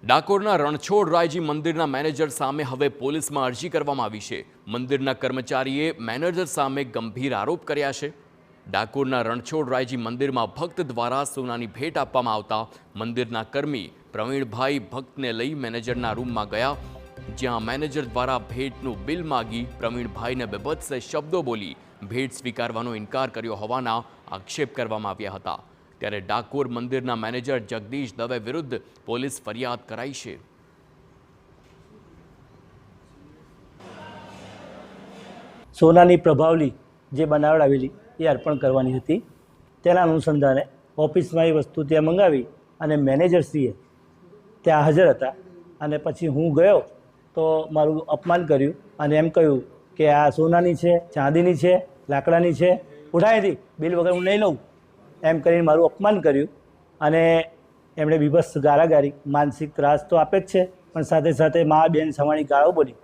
ડાકોરના રણછોડરાયજી મંદિરના મેનેજર સામે હવે પોલીસમાં અરજી કરવામાં આવી છે। મંદિરના કર્મચારીએ મેનેજર સામે ગંભીર આરોપ કર્યા છે। ડાકોરના રણછોડરાયજી મંદિરમાં ભક્ત દ્વારા સોનાની ભેટ આપવામાં આવતા મંદિરના કર્મી પ્રવીણભાઈ ભક્તને લઈ મેનેજરના રૂમમાં ગયા, જ્યાં મેનેજર દ્વારા ભેટનું બિલ માગી પ્રવીણભાઈને બેભત્સ શબ્દો બોલી ભેટ સ્વીકારવાનો ઇનકાર કર્યો હોવાના આક્ષેપ કરવામાં આવ્યા હતા। ત્યારે ડાકોર મંદિરના મેનેજર જગદીશ દવે વિરુદ્ધ પોલીસ ફરિયાદ કરાઈ છે। સોનાની પ્રભાવલી જે બનાવડાવેલી એ અર્પણ કરવાની હતી, તેના અનુસંધાને ઓફિસમાં એ વસ્તુ ત્યાં મંગાવી અને મેનેજરશ્રીએ ત્યાં હાજર હતા અને પછી હું ગયો તો મારું અપમાન કર્યું અને એમ કહ્યું કે આ સોનાની છે, ચાંદીની છે, લાકડાની છે, ઉઠાવીથી બિલ વગર હું નહીં લઉં એમ કરીને મારું અપમાન કર્યું અને એમણે બીભત્સ ગાળાગાળી, માનસિક ત્રાસ તો આપે જ છે, પણ સાથે સાથે મા બેન સવાણી ગાળો બોલી